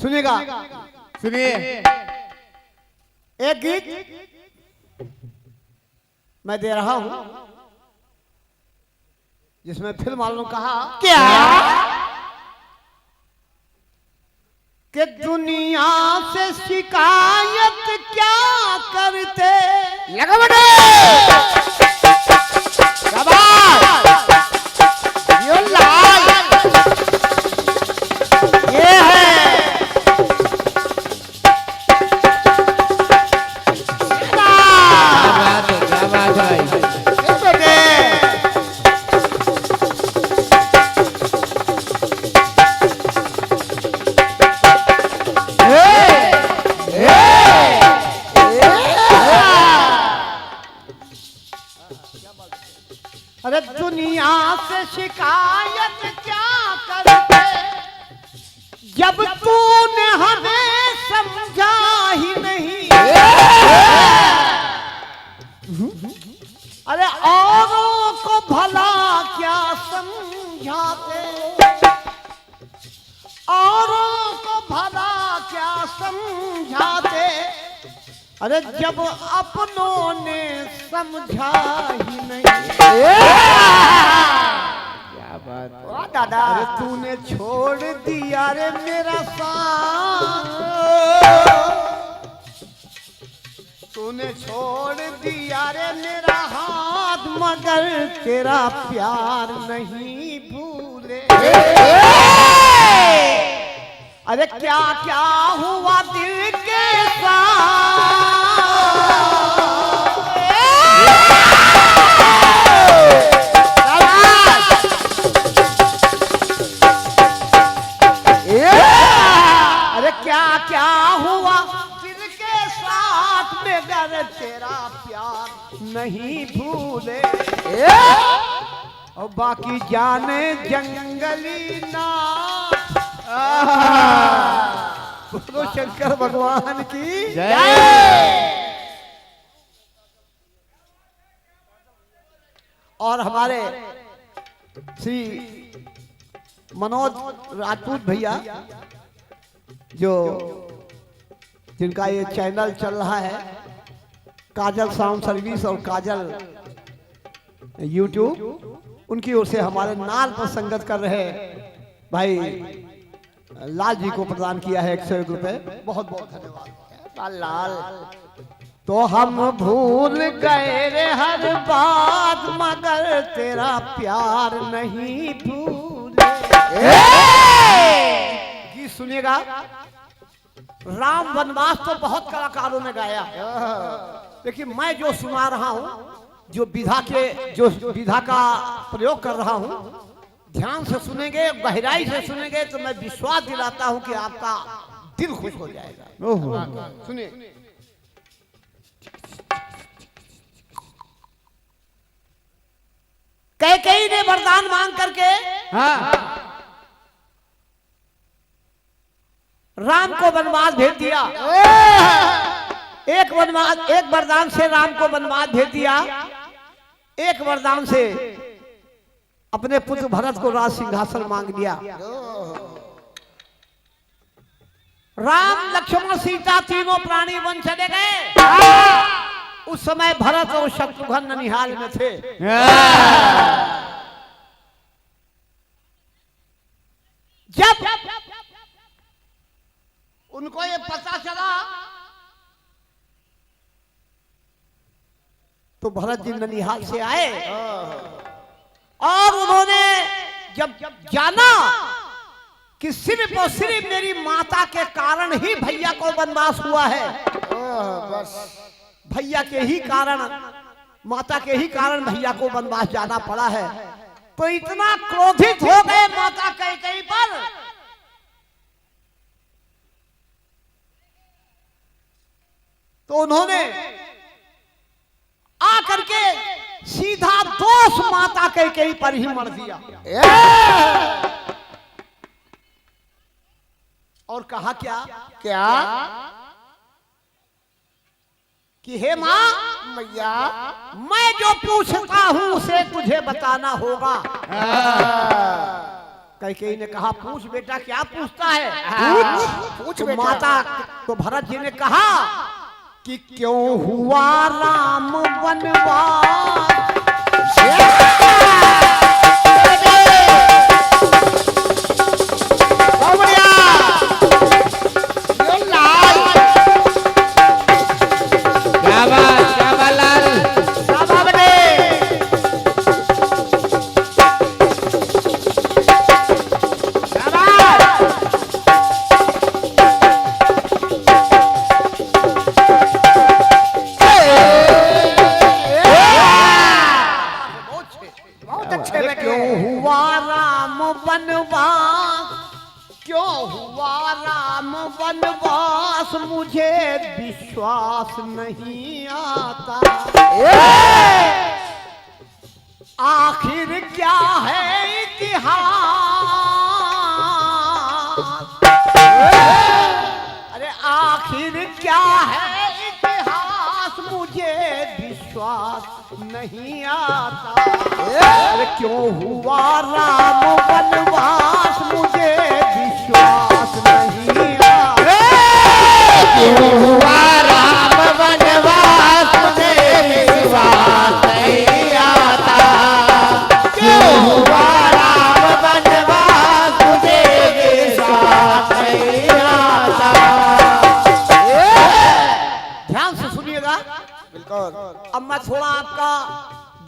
सुनिएगा, सुनिए। एक गीत मैं दे रहा हूं जिसमें फिल्म वालों ने कहा क्या कि दुनिया से शिकायत क्या करते। लगा बटे यो लाल ये है क्या बात है ये बेटे। अरे दुनिया से शिकायत क्या करते जब तूने हमें समझा ही नहीं। अरे औरों को भला क्या समझाते, औरों को भला क्या समझाते। अरे जब अपनों ने समझा ही नहीं। क्या बात वाह दादा, अरे तूने छोड़ दिया रे मेरा साथ, तूने छोड़ दिया रे मेरा हाथ, मगर तेरा प्यार नहीं भूले। अरे क्या क्या हुआ दिल के साथ। अरे क्या क्या हुआ दिल के साथ, मगर तेरा प्यार नहीं भूले। और बाकी जाने जंगली ना। बोलो शंकर भगवान की जय। और हमारे श्री मनोज राजपूत भैया जो जिनका ये चैनल चल रहा है काजल साउंड सर्विस और काजल यूट्यूब, उनकी ओर से हमारे नाल पर संगत कर रहे भाई लाल जी को प्रदान किया है 101 रुपए। बहुत बहुत धन्यवाद लाल। तो हम भूल गए रे हर बात, मगर तेरा प्यार नहीं भूले। गीत सुनिएगा। राम वनवास तो बहुत कलाकारों ने गाया, लेकिन मैं जो सुना रहा हूं, जो विधा का प्रयोग कर रहा हूं, ध्यान से सुनेंगे, गहराई से सुनेंगे तो मैं विश्वास दिलाता हूं कि आपका दिल खुश हो जाएगा। सुनिए। कैकेयी ने वरदान मांग करके राम को वनवास भेज दिया। एक वरदान से राम को वनवास भेज दिया, एक वरदान से अपने पुत्र भरत को राज सिंहासन मांग लिया। राम लक्ष्मण सीता तीनों प्राणी वन चले गए। उस समय भरत और शत्रुघ्न ननिहाल में थे। जब उनको ये पता चला तो भरत जी ननिहाल से आए और उन्होंने जब जाना कि सिर्फ और सिर्फ मेरी माता के कारण ही भैया को वनवास हुआ है, भैया के ही कारण, माता के ही कारण भैया को वनवास जाना पड़ा है, तो इतना क्रोधित हो गए माता कैकेयी पर तो उन्होंने आकर के सीधा दोष माता कैकेयी पर ही मर दिया। और कहा क्या क्या कि हे मां मैया, मैं जो पूछता हूं उसे तुझे बताना होगा। कैकेयी ने कहा पूछ बेटा क्या पूछता है? पूछ तो बेटा। माता तो भरत जी ने कहा कि क्यों हुआ राम वनवास? क्यों हुआ राम वनवास? क्यों हुआ राम वनवास? मुझे विश्वास नहीं आता। आखिर क्या है इतिहास? अरे आखिर क्या है इतिहास? मुझे विश्वास नहीं आता। अरे क्यों हुआ राम वनवास? मुझे विश्वास नहीं आता। क्यों हुआ राम वनवास? मुझे विश्वास नहीं आता। क्यों हुआ राम वनवास? मुझे विश्वास नहीं आता। ध्यान से सुनिएगा। बिल्कुल। अब मैं थोड़ा आपका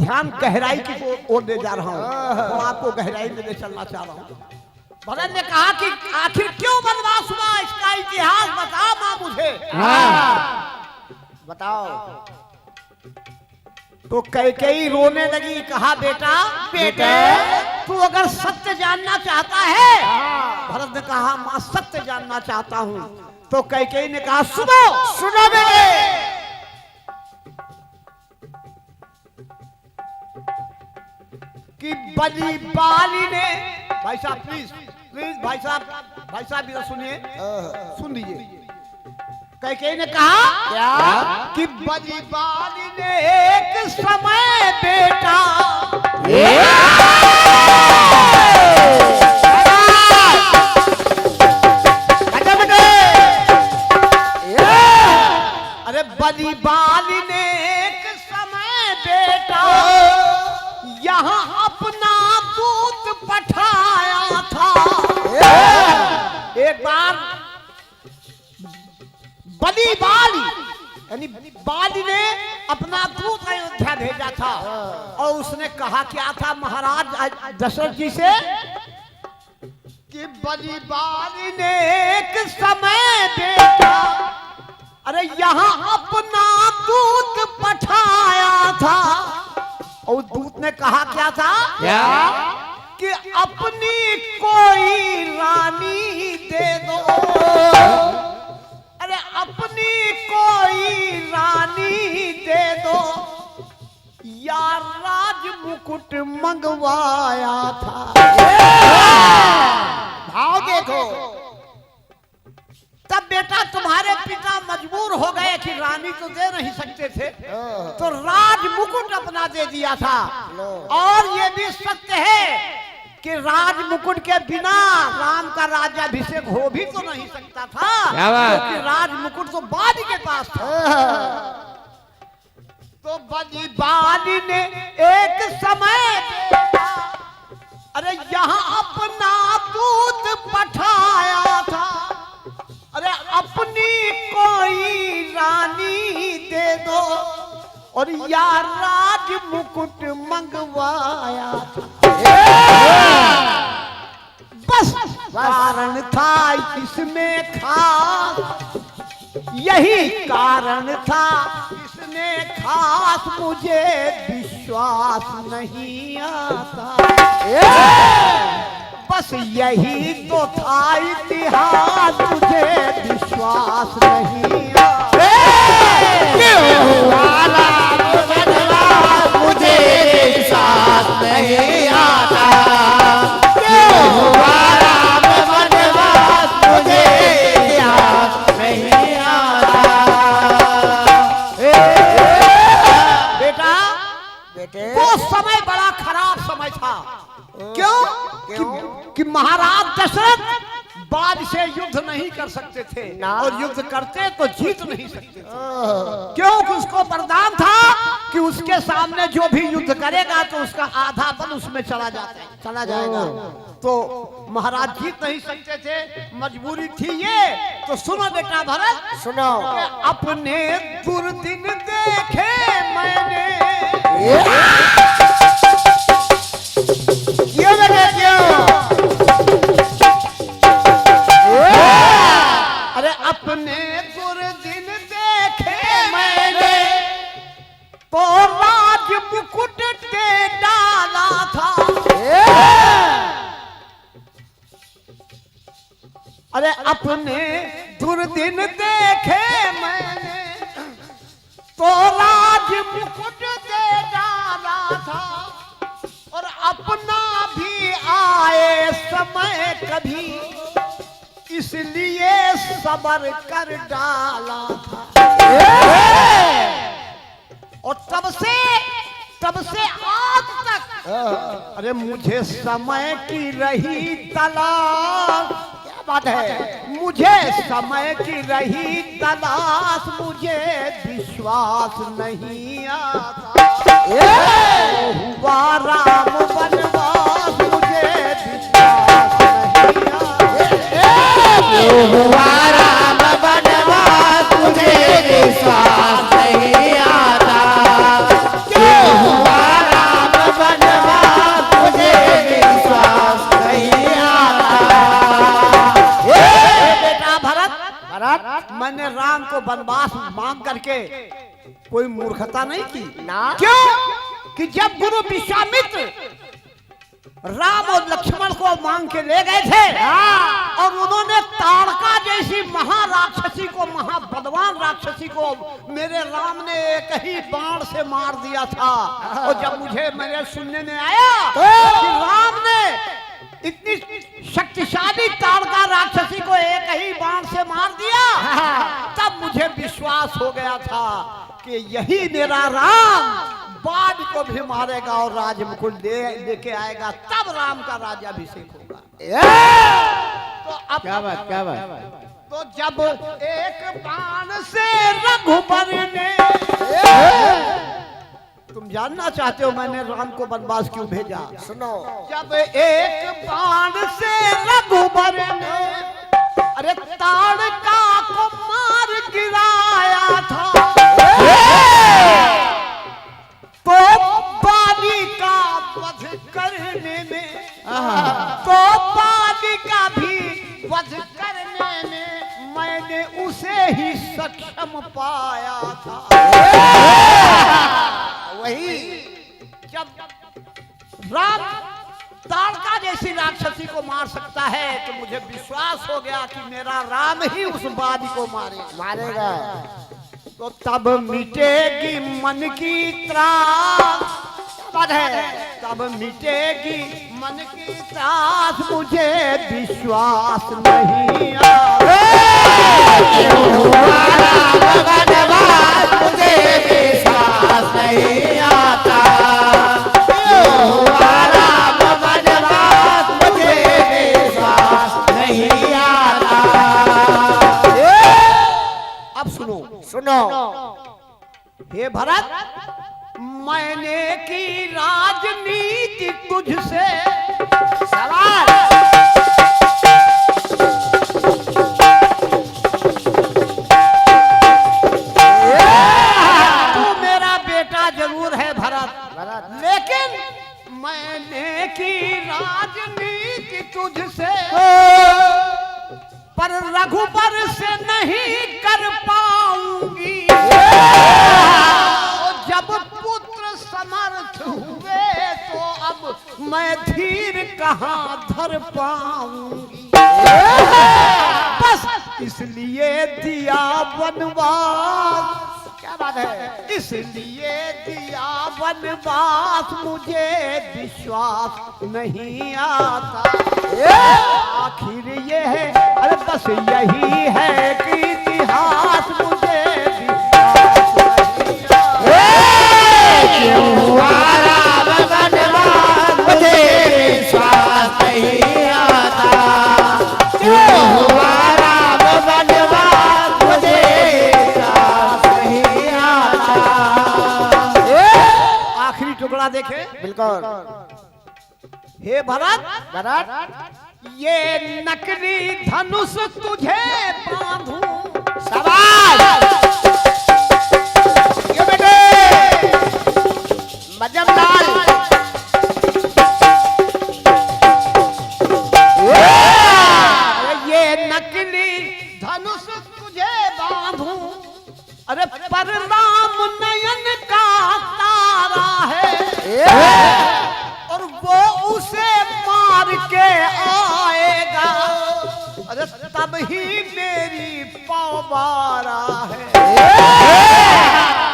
ध्यान गहराई की ओर ले जा रहा हूँ। थोड़ा आपको गहराई में ले चलना चाह रहा हूँ। भरत ने कहा कि आखिर क्यों वनवास हुआ? इसका इतिहास बता मां मुझे। बताओ। तो कैकेयी रोने लगी। कहा बेटा बेटे तू अगर सत्य जानना चाहता है। भरत ने कहा मां सत्य जानना चाहता हूँ। तो कैकेयी ने कहा सुनो सुनो बेटे। कि बली बाली ने भाई साहब प्लीज प्लीज भाई साहब इधर सुनिए सुन लीजिए। कैकेयी ने कहा क्या कि बली बाली ने एक समय बेटा अरे बली बाली ने एक समय बेटा यहाँ अपना दूत पठाया था। एक बार बली बाली यानी बाली ने अपना दूत अयोध्या भेजा था और उसने कहा क्या था महाराज दशरथ जी से कि बली बाली ने एक समय बेटा अरे यहाँ अपना दूत पठाया था। और दूत ने कहा क्या था? क्या? कि अपनी कोई रानी दे दो। अरे अपनी कोई रानी दे दो या राज मुकुट मंगवाया था। भाव देखो। तब बेटा तुम्हारे पिता मजबूर हो गए कि रानी तो दे नहीं सकते थे तो राज मुकुट अपना दे दिया था। और ये भी सत्य है कि राज मुकुट के बिना राम का राज्याभिषेक हो भी तो नहीं सकता था क्योंकि राज मुकुट तो बाली के पास था। तो बली बाली ने एक समय अरे यहाँ अपना दूत पठाया था। अरे अपनी कोई रानी दे दो और या राज मुकुट मंगवाया था। बस कारण था इसमें खास यही कारण था इसमें खास मुझे विश्वास नहीं आता। बस यही तो था इतिहास मुझे विश्वास नहीं आता। मुझे विश्वास नहीं आता। क्यों हुआ राम वनवास? मुझे विश्वास नहीं आता। बेटा बेटे वो समय बड़ा खराब समय था। क्यों? कि महाराज दशरथ बाज से युद्ध नहीं कर सकते थे और युद्ध करते तो जीत नहीं सकते थे। क्योंकि उसको वरदान था कि उसके सामने जो भी युद्ध करेगा तो उसका आधा बल उसमें चला जाएगा। तो महाराज जीत नहीं सकते थे, मजबूरी थी ये। तो सुनो बेटा भरत, सुनो। अपने दुर्दिन देखे मैंने, क्यों बेटा क्यों? अरे अपने दुर्दिन देखे मैंने तो राज मुकुट दे डाला था। अरे अपने दुर्दिन देखे मैंने तो राज मुकुट दे डाला था और अपना भी आए समय कभी इसलिए सबर कर डाला था। और तब से आज तक अरे मुझे समय की रही तलाश। क्या बात है? मुझे समय की रही तलाश, मुझे विश्वास नहीं आता। हुआ राम वनवास, मुझे विश्वास नहीं आता। हुआ राम वनवास, मुझे विश्वास नहीं आता। क्यों हुआ राम वनवास, मुझे विश्वास नहीं आता। बेटा भरत, मैंने राम को वनवास मांग करके कोई मूर्खता नहीं की ना। क्यों कि जब गुरु विश्वामित्र राम और लक्ष्मण को मांग के ले गए थे और उन्होंने ताड़का जैसी महाराक्षसी को, महाबलवान राक्षसी को मेरे राम ने एक ही बाण से मार दिया था। और जब मेरे सुनने में आया कि राम ने इतनी शक्तिशाली ताड़का राक्षसी को एक ही बाण से मार दिया, तब मुझे विश्वास हो गया था कि यही मेरा राम बाज को भी मारेगा और राज मुकुट लेके आएगा, तब राम का राज्याभिषेक होगा। तो अब क्या बात। तो जब एक बाण से रघुबर ने, तुम जानना चाहते हो मैंने राम को वनवास क्यों भेजा? सुनो। जब एक बाण से रघुबर ने अरे ताड़का को मार गिराया था, तो बाली का वध करने में, तो बाली का भी वध करने में मैंने उसे ही सक्षम पाया था। वही जब राम ताड़का जैसी राक्षसी को मार सकता है तो मुझे विश्वास हो गया कि मेरा राम ही उस बाली को मारेगा। तो तब मिटेगी मन की त्रास। क्या बात है? तब मिटेगी मन की त्रास, मुझे विश्वास नहीं आता। मुझे विश्वास नहीं आता। मुझे विश्वास नहीं आता। अब सुनो। हे भरत, मैंने की राजनीति तुझसे सवाल। तू मेरा बेटा जरूर है भरत, लेकिन मैंने की राजनीति तुझसे पर रघुबर से नहीं कर पाऊंगी। जब पुत्र समर्थ हुए तो अब मैं धीर कहाँ धर पाऊंगी। बस इसलिए दिया वनवास। क्या बात है? इसलिए दिया वनवास, मुझे विश्वास नहीं आता। आखिर ये है, अरे बस यही है कि इतिहास, मुझे विश्वास नहीं आता। क्यों हुआ राम वनवास, मुझे विश्वास नहीं आता। देखें। बिल्कुल। हे भरत, भरत ये नकली धनुष तुझे बांधूं। शाबाश। ये बेटे मजमदार। ये नकली धनुष तुझे बांधूं। अरे पर राम नयन का तारा है और वो उसे मार के आएगा। अरे तब ही मेरी पौबारा है।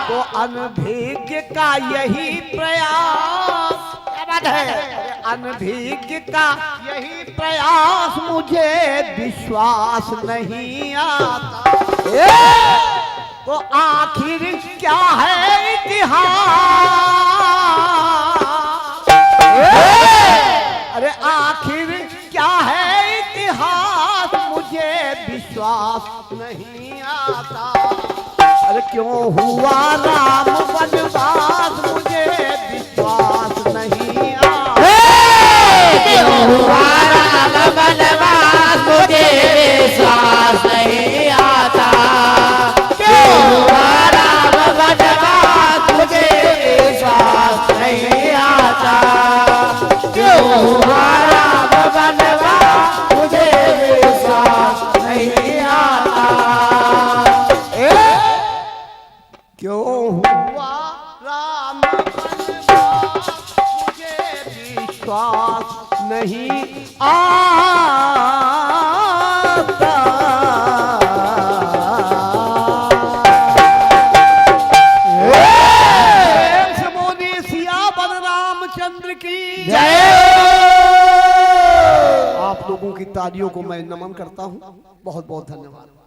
तो अनभिज्ञ का यही प्रयास, क्या बात है, अनभिज्ञ का यही प्रयास, मुझे विश्वास नहीं आता। तो आखिर क्या है इतिहास? अरे आखिर क्या है इतिहास, मुझे विश्वास नहीं आता। अरे क्यों हुआ राम वनवास, मुझे विश्वास नहीं आता। क्यों हुआ राम वनवास, मुझे विश्वास नहीं आता। क्यों हुआ राम वनवास, मुझे विश्वास नहीं आता। क्यों हुआ राम वनवास, मुझे विश्वास नहीं आता। क्यों हुआ राम वनवास, मुझे विश्वास नहीं आता। बोली सियावर रामचंद्र की जय। आप लोगों की तालियों को मैं नमन करता हूं। बहुत बहुत धन्यवाद।